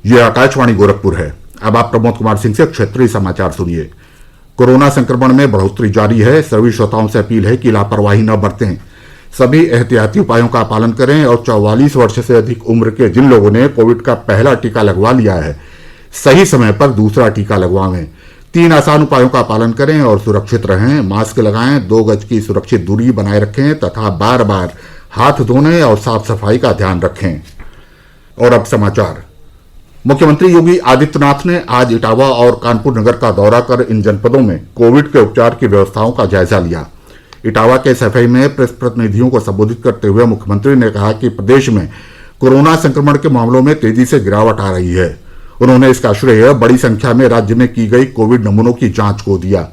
ये आकाशवाणी गोरखपुर है। अब आप प्रमोद कुमार सिंह से क्षेत्रीय समाचार सुनिए। कोरोना संक्रमण में बढ़ोतरी जारी है। सभी श्रोताओं से अपील है कि लापरवाही न बरतें, सभी एहतियाती उपायों का पालन करें और 44 वर्ष से अधिक उम्र के जिन लोगों ने कोविड का पहला टीका लगवा लिया है, सही समय पर दूसरा टीका लगवाएं। 3 आसान उपायों का पालन करें और सुरक्षित रहें। मास्क लगाएं, 2 गज की सुरक्षित दूरी बनाए रखें तथा बार बार हाथ धोने और साफ सफाई का ध्यान रखें। और अब समाचार। मुख्यमंत्री योगी आदित्यनाथ ने आज इटावा और कानपुर नगर का दौरा कर इन जनपदों में कोविड के उपचार की व्यवस्थाओं का जायजा लिया। इटावा के सफाई में प्रेस प्रतिनिधियों को संबोधित करते हुए मुख्यमंत्री ने कहा कि प्रदेश में कोरोना संक्रमण के मामलों में तेजी से गिरावट आ रही है। उन्होंने इसका श्रेय बड़ी संख्या में राज्य में की गई कोविड नमूनों की जांच को दिया।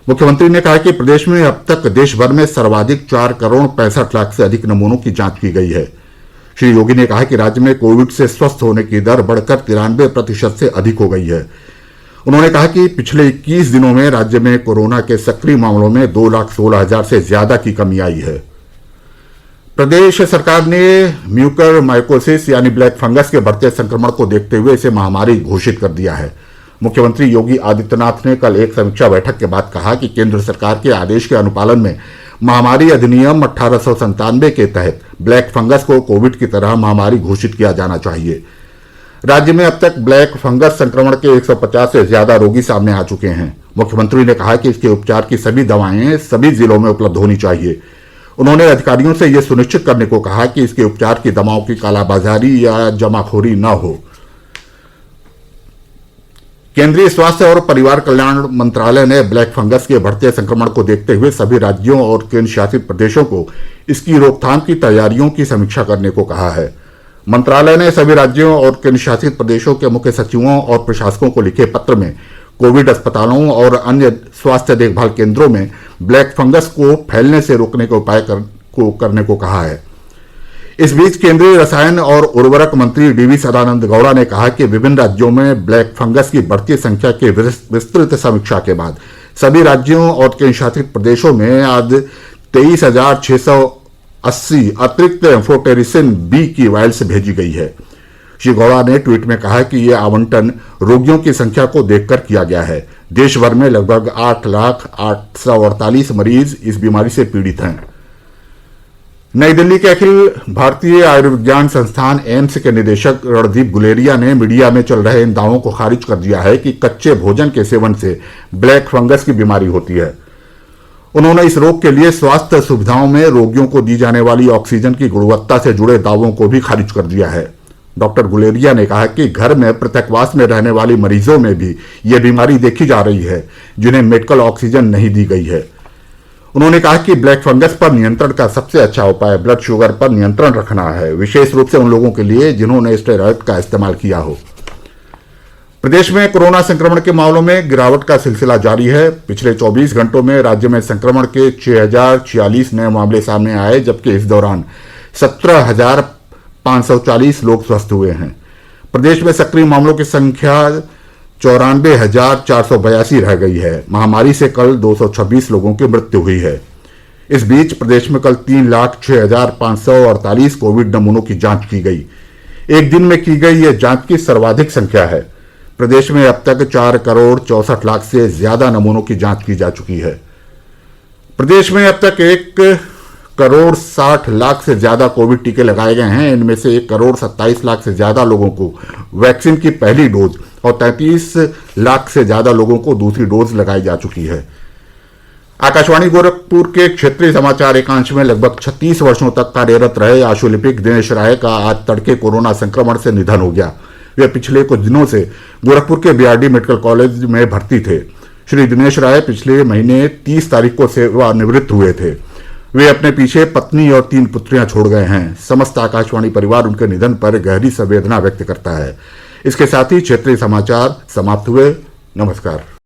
मुख्यमंत्री ने कहा कि प्रदेश में अब तक देश भर में सर्वाधिक 4 करोड़ 65 लाख से अधिक नमूनों की जांच की गई है। श्री योगी ने कहा कि राज्य में कोविड से स्वस्थ होने की दर बढ़कर 93% से अधिक हो गई है। उन्होंने कहा कि पिछले 21 दिनों में राज्य में कोरोना के सक्रिय मामलों में 2,16,000 से ज्यादा की कमी आई है। प्रदेश सरकार ने म्यूकरमाइकोसिस यानी ब्लैक फंगस के बढ़ते संक्रमण को देखते हुए इसे महामारी घोषित कर दिया है। मुख्यमंत्री योगी आदित्यनाथ ने कल एक समीक्षा बैठक के बाद कहा कि केंद्र सरकार के आदेश के अनुपालन में महामारी अधिनियम 1897 के तहत ब्लैक फंगस को कोविड की तरह महामारी घोषित किया जाना चाहिए। राज्य में अब तक ब्लैक फंगस संक्रमण के 150 से ज्यादा रोगी सामने आ चुके हैं। मुख्यमंत्री ने कहा कि इसके उपचार की सभी दवाएं सभी जिलों में उपलब्ध होनी चाहिए। उन्होंने अधिकारियों से यह सुनिश्चित करने को कहा कि इसके उपचार की दवाओं की कालाबाजारी या जमाखोरी न हो। केंद्रीय स्वास्थ्य और परिवार कल्याण मंत्रालय ने ब्लैक फंगस के बढ़ते संक्रमण को देखते हुए सभी राज्यों और केंद्र शासित प्रदेशों को इसकी रोकथाम की तैयारियों की समीक्षा करने को कहा है। मंत्रालय ने सभी राज्यों और केंद्र शासित प्रदेशों के मुख्य सचिवों और प्रशासकों को लिखे पत्र में कोविड अस्पतालों और अन्य स्वास्थ्य देखभाल केंद्रों में ब्लैक फंगस को फैलने से रोकने के उपाय करने को कहा है। इस बीच केंद्रीय रसायन और उर्वरक मंत्री डीवी सदानंद गौड़ा ने कहा कि विभिन्न राज्यों में ब्लैक फंगस की बढ़ती संख्या के विस्तृत समीक्षा के बाद सभी राज्यों और केंद्र शासित प्रदेशों में आज 23,680 अतिरिक्त एम्फोटेरिसिन बी की वायल्स भेजी गई है। श्री गौड़ा ने ट्वीट में कहा कि यह आवंटन रोगियों की संख्या को देखकर किया गया है। देश भर में लगभग 8,08,48 मरीज इस बीमारी से पीड़ित हैं। नई दिल्ली के अखिल भारतीय आयुर्विज्ञान संस्थान एम्स के निदेशक रणदीप गुलेरिया ने मीडिया में चल रहे इन दावों को खारिज कर दिया है कि कच्चे भोजन के सेवन से ब्लैक फंगस की बीमारी होती है। उन्होंने इस रोग के लिए स्वास्थ्य सुविधाओं में रोगियों को दी जाने वाली ऑक्सीजन की गुणवत्ता से जुड़े दावों को भी खारिज कर दिया है। डॉक्टर गुलेरिया ने कहा कि घर में पृथकवास में रहने वाली मरीजों में भी यह बीमारी देखी जा रही है जिन्हें मेडिकल ऑक्सीजन नहीं दी गई है। उन्होंने कहा कि ब्लैक फंगस पर नियंत्रण का सबसे अच्छा उपाय ब्लड शुगर पर नियंत्रण रखना है, विशेष रूप से उन लोगों के लिए जिन्होंने स्टेरॉयड का इस्तेमाल किया हो। प्रदेश में कोरोना संक्रमण के मामलों में गिरावट का सिलसिला जारी है। पिछले 24 घंटों में राज्य में संक्रमण के 6,046 नए मामले सामने आए, जबकि इस दौरान 17,540 लोग स्वस्थ हुए हैं। प्रदेश में सक्रिय मामलों की संख्या 94,482 रह गई है। महामारी से कल 226 लोगों की मृत्यु हुई है। इस बीच प्रदेश में कल 3,06,548 कोविड नमूनों की जांच की गई। एक दिन में की गई यह जांच की सर्वाधिक संख्या है। प्रदेश में अब तक 4 करोड़ 64 लाख से ज्यादा नमूनों की जांच की जा चुकी है। प्रदेश में अब तक 1 करोड़ 60 लाख से ज्यादा कोविड टीके लगाए गए हैं। इनमें से 1 करोड़ 27 लाख से ज्यादा लोगों को वैक्सीन की पहली डोज और 33 लाख से ज्यादा लोगों को दूसरी डोज लगाई जा चुकी है। आकाशवाणी गोरखपुर के क्षेत्रीय समाचार एकांश में लगभग 36 वर्षों तक कार्यरत रहे आशुलिपिक दिनेश राय का आज तड़के कोरोना संक्रमण से निधन हो गया। वे पिछले कुछ दिनों से गोरखपुर के बीआरडी मेडिकल कॉलेज में भर्ती थे। श्री दिनेश राय पिछले महीने 30 तारीख को सेवानिवृत्त हुए थे। वे अपने पीछे पत्नी और 3 पुत्रियां छोड़ गए हैं। समस्त आकाशवाणी परिवार उनके निधन पर गहरी संवेदना व्यक्त करता है। इसके साथ ही क्षेत्रीय समाचार समाप्त हुए। नमस्कार।